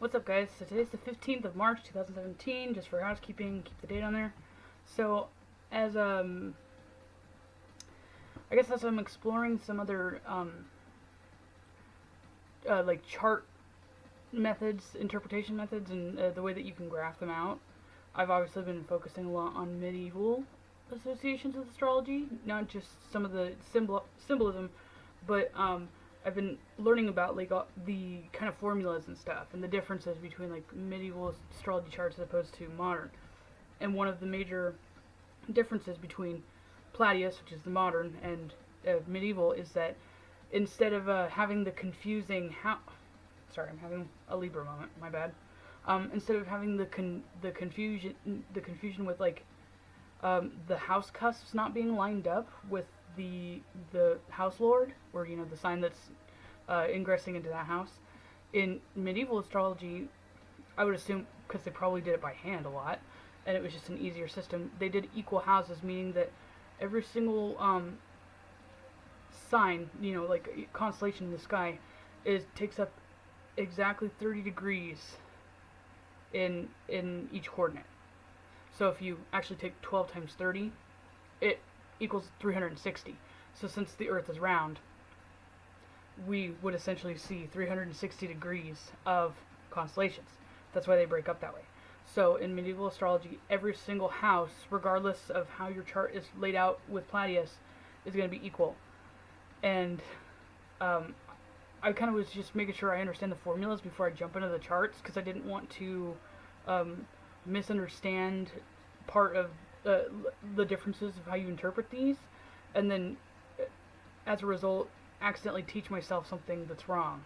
What's up, guys? So today's the 15th of March, 2017, just for housekeeping, keep the date on there. So, as, I guess as I'm exploring some other, like chart methods, interpretation methods, and the way that you can graph them out, I've obviously been focusing a lot on medieval associations with astrology, not just some of the symbolism, but, I've been learning about like the kind of formulas and stuff and the differences between like medieval astrology charts as opposed to modern. And one of the major differences between Placidus, which is the modern, and medieval is that instead of having the confusing sorry, I'm having a Libra moment. My bad. Instead of having the confusion with like the house cusps not being lined up with the house lord, or the sign that's ingressing into that house. In medieval astrology, I would assume, because they probably did it by hand a lot, and it was just an easier system, they did equal houses, meaning that every single sign, like constellation in the sky, takes up exactly 30 degrees in each coordinate. So if you actually take 12 times 30, it equals 360. So since the Earth is round, we would essentially see 360 degrees of constellations. That's why they break up that way. So in medieval astrology, every single house, regardless of how your chart is laid out with Placidus, is going to be equal. And I kind of was just making sure I understand the formulas before I jump into the charts, because I didn't want to misunderstand part of the differences of how you interpret these, and then as a result accidentally teach myself something that's wrong.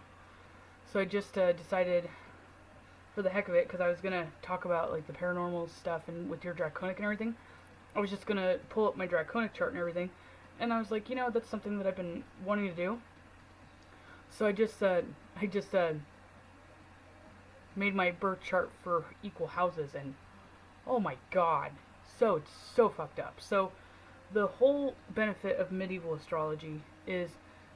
So I just decided, for the heck of it, because I was going to talk about like the paranormal stuff and with your draconic and everything, I was just going to pull up my draconic chart and everything, and I was like, that's something that I've been wanting to do. So I just made my birth chart for equal houses, and oh my god, it's so fucked up. So the whole benefit of medieval astrology is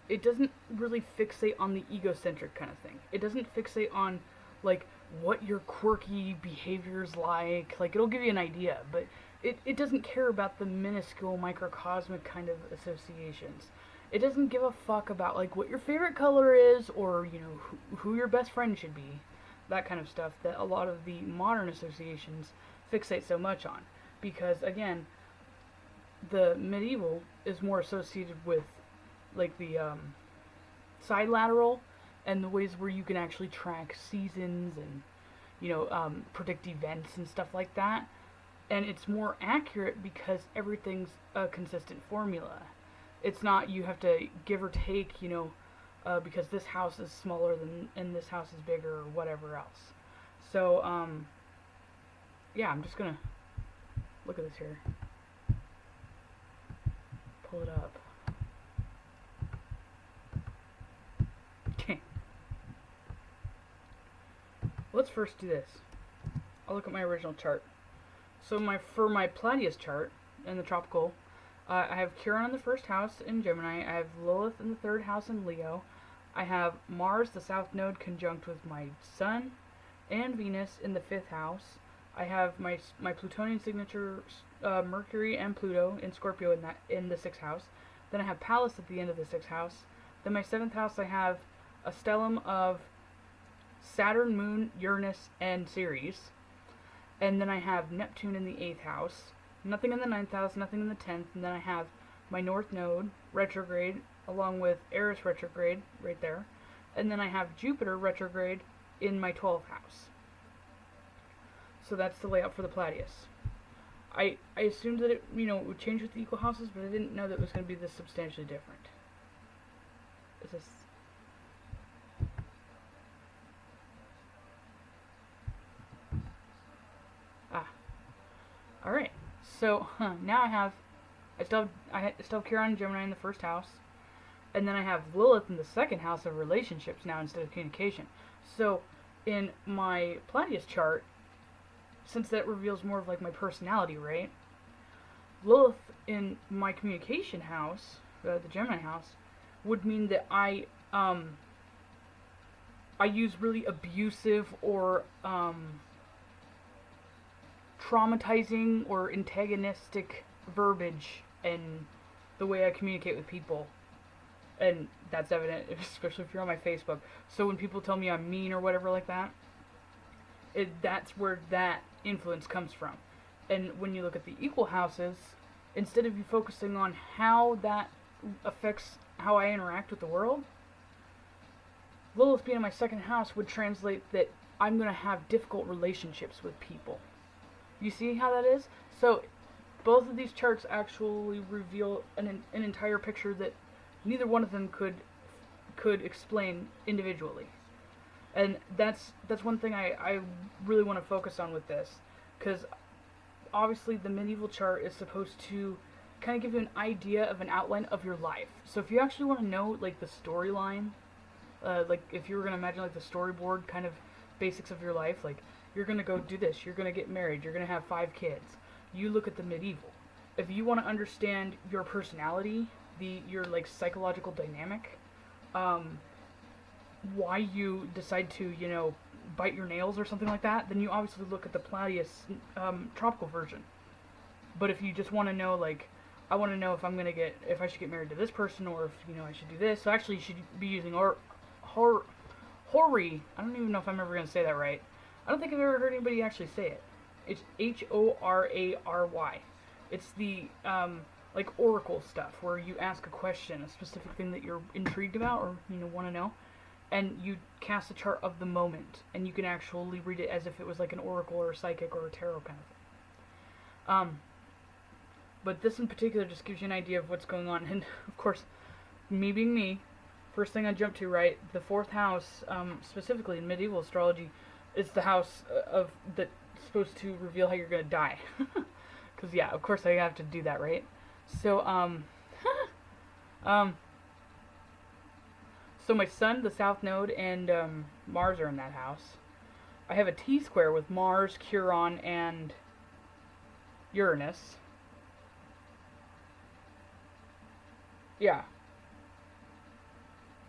it doesn't really fixate on the egocentric kind of thing. It doesn't fixate on like what your quirky behavior's like. Like, it'll give you an idea, but it doesn't care about the minuscule microcosmic kind of associations. It doesn't give a fuck about like what your favorite color is, or who your best friend should be. That kind of stuff that a lot of the modern associations fixate so much on. Because again, the medieval is more associated with like the side lateral and the ways where you can actually track seasons and predict events and stuff like that. And it's more accurate because everything's a consistent formula. It's not you have to give or take, because this house is smaller than and this house is bigger or whatever else. So yeah, I'm just gonna look at this here. Pull it up. Okay. Let's first do this. I'll look at my original chart. So for my Placidus chart in the tropical, I have Chiron in the first house in Gemini. I have Lilith in the third house in Leo. I have Mars, the south node, conjunct with my Sun and Venus in the fifth house. I have my Plutonian signatures, Mercury and Pluto in Scorpio in the sixth house. Then I have Pallas at the end of the sixth house. Then my seventh house, I have a stellium of Saturn, Moon, Uranus, and Ceres. And then I have Neptune in the eighth house. Nothing in the ninth house, nothing in the 10th, and then I have my north node retrograde along with Eris retrograde right there, and then I have Jupiter retrograde in my 12th house. So that's the layout for the Placidus. I assumed that it would change with the equal houses, but I didn't know that it was going to be this substantially different. Is this... Alright. So, now I still have Chiron and Gemini in the first house, and then I have Lilith in the second house of relationships now instead of communication. So, in my Placidus chart, since that reveals more of like my personality, right? Lilith in my communication house, the Gemini house, would mean that I I use really abusive or traumatizing or antagonistic verbiage in the way I communicate with people. And that's evident, especially if you're on my Facebook. So when people tell me I'm mean or whatever like that, that's where that influence comes from. And when you look at the equal houses, instead of you focusing on how that affects how I interact with the world, Lilith being in my second house would translate that I'm going to have difficult relationships with people. You see how that is? So both of these charts actually reveal an entire picture that neither one of them could explain individually. And that's one thing I really want to focus on with this, because obviously the medieval chart is supposed to kind of give you an idea of an outline of your life. So if you actually want to know like the storyline, like if you were going to imagine like the storyboard kind of basics of your life, like you're going to go do this, you're going to get married, you're going to have 5 kids. You look at the medieval. If you want to understand your personality, your like psychological dynamic, why you decide to, bite your nails or something like that, then you obviously look at the Placidus tropical version. But if you just want to know, like, I want to know if I should get married to this person, or if, I should do this. So actually you should be using Hori. I don't even know if I'm ever going to say that right. I don't think I've ever heard anybody actually say it. It's Horary. It's the, like, oracle stuff, where you ask a question, a specific thing that you're intrigued about, or, want to know, and you cast a chart of the moment, and you can actually read it as if it was like an oracle or a psychic or a tarot kind of thing. But this in particular just gives you an idea of what's going on, and of course, me being me, first thing I jump to, right, the 4th house, specifically in medieval astrology, is the house that's supposed to reveal how you're going to die. Because, yeah, of course I have to do that, right? So, so my sun, the south node, and Mars are in that house. I have a T-square with Mars, Chiron, and Uranus. Yeah.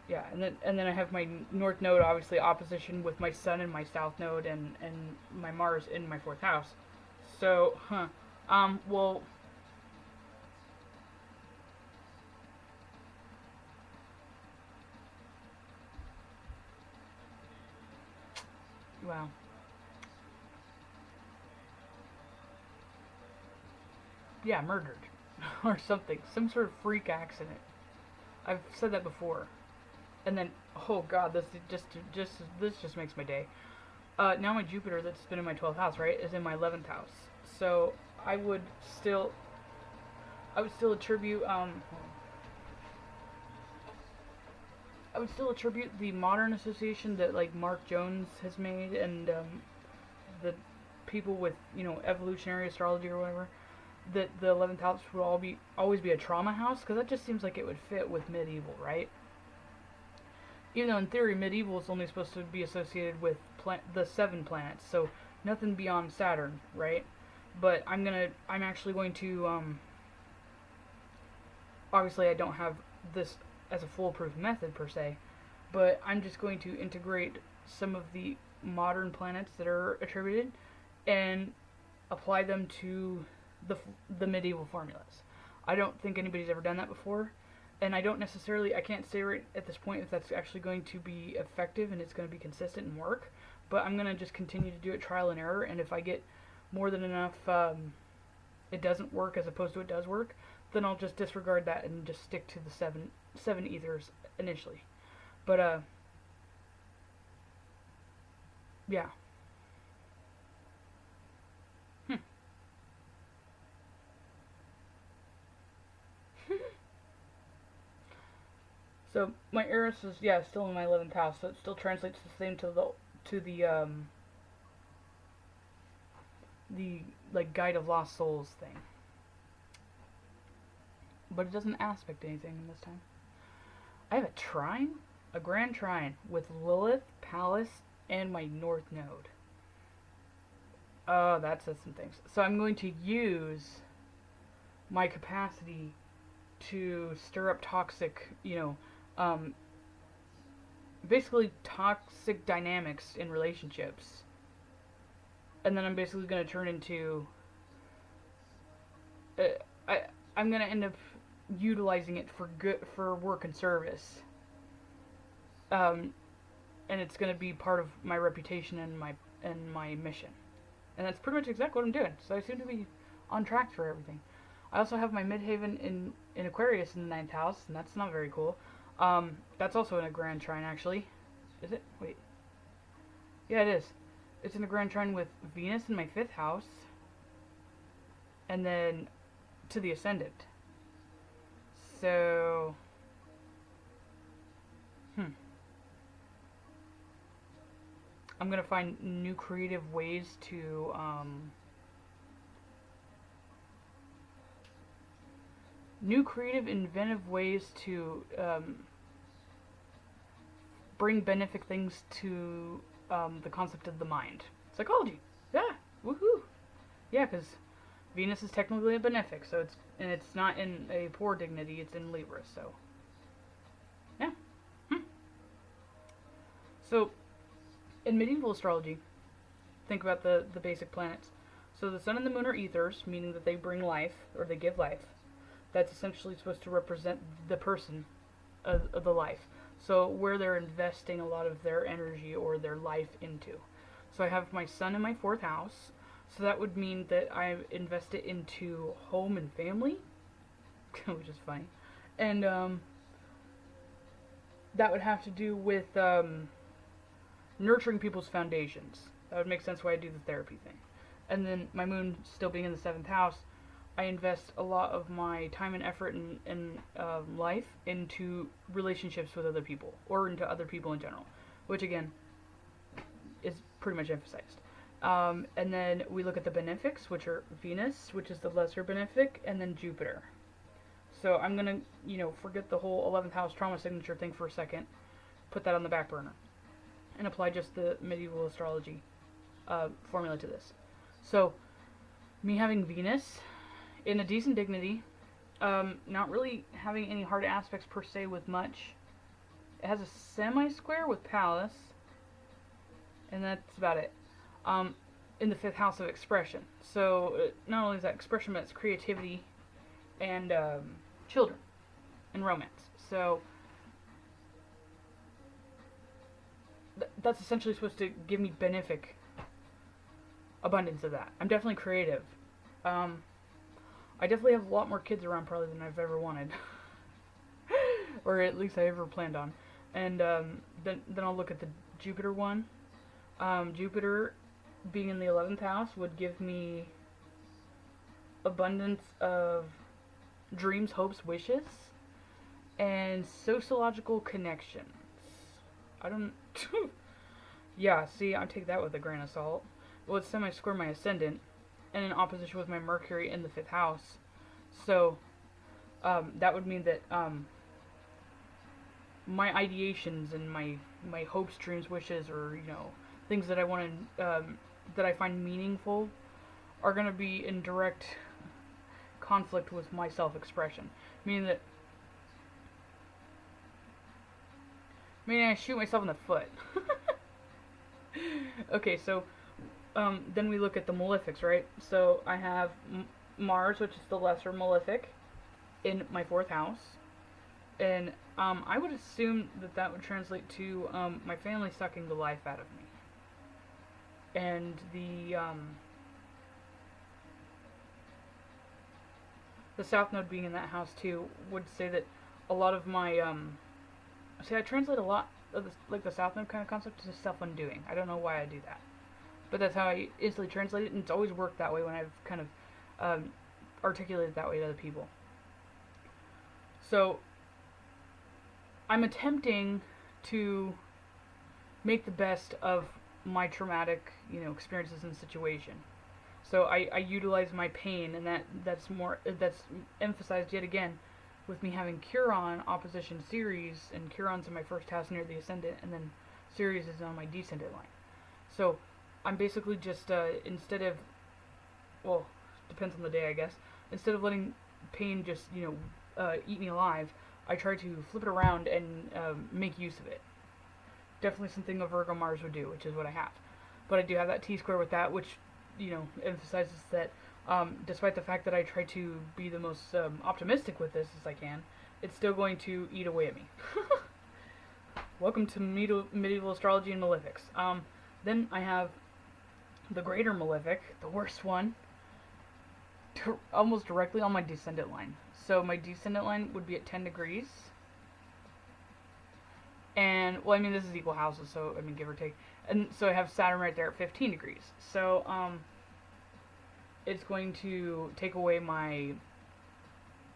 Yeah, and then I have my north node, obviously opposition with my sun and my south node, and my Mars in my 4th house. So, well, wow. Yeah, murdered. Or something. Some sort of freak accident. I've said that before. And then, oh god, this just makes my day. Now my Jupiter, that's been in my 12th house, right, is in my 11th house. So I would still attribute the modern association that like Mark Jones has made, and the people with evolutionary astrology or whatever, that the 11th house would always be a trauma house, because that just seems like it would fit with medieval, right? Even though in theory medieval is only supposed to be associated with the 7 planets, so nothing beyond Saturn, right? But I'm actually going to obviously I don't have this as a foolproof method per se, but I'm just going to integrate some of the modern planets that are attributed and apply them to the medieval formulas. I don't think anybody's ever done that before, and I can't say right at this point if that's actually going to be effective and it's going to be consistent and work, but I'm going to just continue to do it trial and error, and if I get more than enough it doesn't work as opposed to it does work, then I'll just disregard that and just stick to the seven ethers initially. But yeah. So my Eris is still in my 11th house, so it still translates the same to the like Guide of Lost Souls thing. But it doesn't aspect anything this time. I have a grand trine with Lilith, Pallas, and my north node. Oh, that says some things. So I'm going to use my capacity to stir up toxic, basically toxic dynamics in relationships, and then I'm basically going to turn into uh, I I'm going to end up utilizing it for good, for work and service. Um, and it's going to be part of my reputation and my mission. And that's pretty much exactly what I'm doing. So I seem to be on track for everything. I also have my midhaven in Aquarius in the ninth house, and that's not very cool. That's also in a grand trine, actually. Is it? Wait. Yeah, it is. It's in a grand trine with Venus in my fifth house, and then to the ascendant. So, I'm gonna find new creative ways to new creative inventive ways to bring benefic things to the concept of the mind. Psychology. Yeah. Woohoo. Yeah, because Venus is technically a benefic, so it's not in a poor dignity, it's in Libra, so yeah. So in medieval astrology, think about the basic planets. So the sun and the moon are ethers, meaning that they bring life, or they give life. That's essentially supposed to represent the person of the life. So where they're investing a lot of their energy or their life into. So I have my sun in my fourth house. So that would mean that I invest it into home and family, which is funny. And that would have to do with nurturing people's foundations. That would make sense why I do the therapy thing. And then my moon still being in the seventh house, I invest a lot of my time and effort and life into relationships with other people, or into other people in general, which again is pretty much emphasized. And then we look at the benefics, which are Venus, which is the lesser benefic, and then Jupiter. So I'm gonna, forget the whole 11th house trauma signature thing for a second, put that on the back burner, and apply just the medieval astrology formula to this. So, me having Venus in a decent dignity, not really having any hard aspects per se with much. It has a semi-square with Pallas, and that's about it. In the fifth house of expression. So, not only is that expression, but it's creativity and children and romance. So, that's essentially supposed to give me benefic abundance of that. I'm definitely creative. I definitely have a lot more kids around probably than I've ever wanted. Or at least I ever planned on. And then I'll look at the Jupiter one. Jupiter being in the 11th house would give me abundance of dreams, hopes, wishes, and sociological connections. I don't... Yeah, see, I take that with a grain of salt. Well, it's semi-square my ascendant, and in opposition with my Mercury in the 5th house. So, that would mean that, my ideations and my hopes, dreams, wishes, or, things that I want to, that I find meaningful are going to be in direct conflict with my self-expression. Meaning I shoot myself in the foot. Okay, so then we look at the malefics, right? So I have Mars, which is the lesser malefic, in my 4th house. And I would assume that would translate to my family sucking the life out of me. And the South Node being in that house too would say that a lot of my I translate a lot of the South Node kind of concept to self-undoing. I don't know why I do that, but that's how I instantly translate it, and it's always worked that way when I've kind of articulated that way to other people. So I'm attempting to make the best of my traumatic, experiences and situation. So I utilize my pain, and that's emphasized yet again with me having Chiron opposition Ceres, and Chiron's in my 1st house near the ascendant, and then Ceres is on my descendant line. So I'm basically just instead of, well, depends on the day, I guess. Instead of letting pain just eat me alive, I try to flip it around and make use of it. definitely something a Virgo Mars would do, which is what I have. But I do have that T-square with that, which, emphasizes that despite the fact that I try to be the most optimistic with this as I can, it's still going to eat away at me. Welcome to medieval astrology and malefics. Then I have the greater malefic, the worst one, almost directly on my descendant line. So my descendant line would be at 10 degrees. And, well, I mean, this is equal houses, so, I mean, give or take. And so I have Saturn right there at 15 degrees. So, it's going to take away my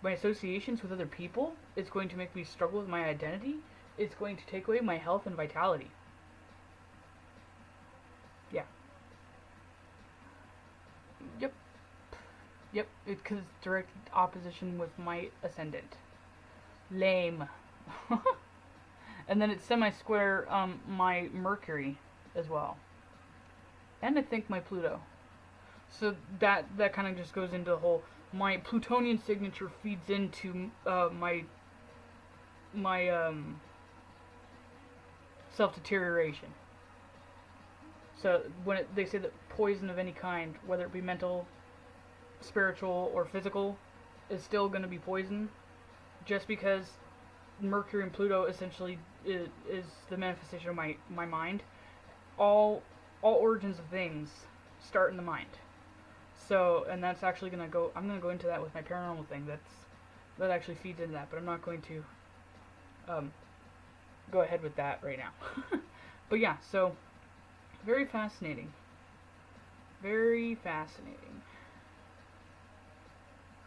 associations with other people. It's going to make me struggle with my identity. It's going to take away my health and vitality. Yeah. Yep, because it's direct opposition with my ascendant. Lame. And then it's semi-square my Mercury as well. And I think my Pluto. So that kind of just goes into the whole, my Plutonian signature feeds into my self-deterioration. So when they say that poison of any kind, whether it be mental, spiritual, or physical, is still going to be poison, just because Mercury and Pluto essentially is the manifestation of my mind. All origins of things start in the mind. So, and that's actually going to go, I'm going to go into that with my paranormal thing, that actually feeds into that, but I'm not going to go ahead with that right now. But yeah, so, very fascinating. Very fascinating.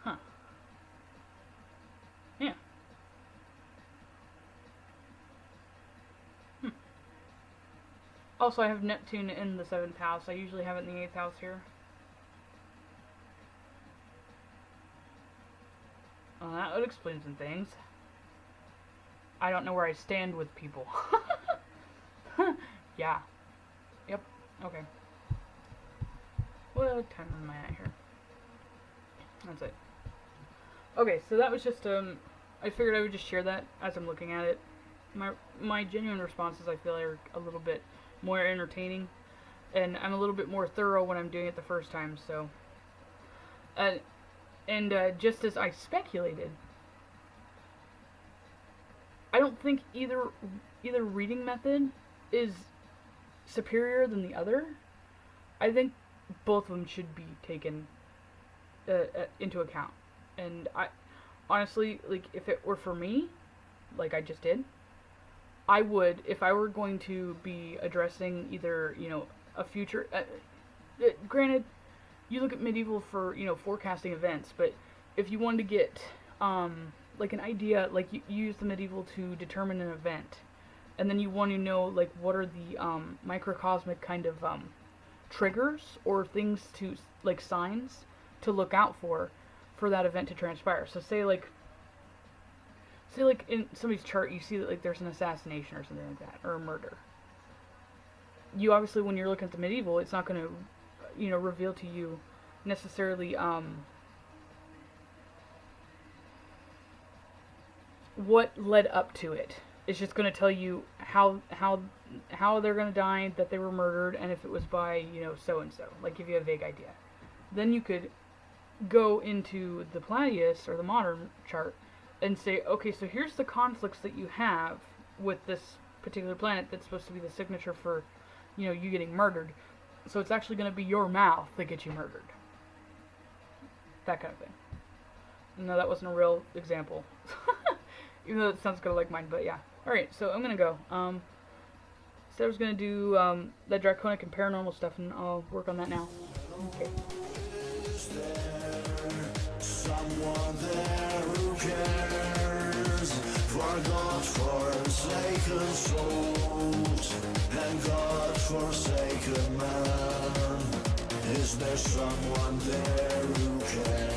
Huh. Yeah. Also, I have Neptune in the 7th house. I usually have it in the 8th house here. Well, that would explain some things. I don't know where I stand with people. Yeah. Yep. Okay. What time am I at here? That's it. Okay, so that was just, I figured I would just share that as I'm looking at it. My genuine responses, I feel, are a little bit more entertaining, and I'm a little bit more thorough when I'm doing it the first time, so. Just as I speculated, I don't think either reading method is superior than the other. I think both of them should be taken into account. And I honestly, like, if it were for me, like I just did, I would, if I were going to be addressing either, a future, granted, you look at medieval for, forecasting events, but if you wanted to get, like, an idea, like, you use the medieval to determine an event, and then you want to know, like, what are the, microcosmic kind of, triggers, or things to, like, signs to look out for that event to transpire. So say like in somebody's chart, you see that, like, there's an assassination or something like that, or a murder. You obviously, when you're looking at the medieval, it's not going to, reveal to you necessarily, what led up to it. It's just going to tell you how they're going to die, that they were murdered, and if it was by, so-and-so. Like, give you a vague idea. Then you could go into the Placidus, or the modern chart, and say, okay, so here's the conflicts that you have with this particular planet that's supposed to be the signature for, you getting murdered. So it's actually going to be your mouth that gets you murdered. That kind of thing. No, that wasn't a real example. Even though it sounds kind of like mine, but yeah. Alright, so I'm going to go. Said I was going to do that draconic and paranormal stuff, and I'll work on that now. Okay. Is there someone there who cares for God-forsaken souls and God-forsaken man? Is there someone there who cares?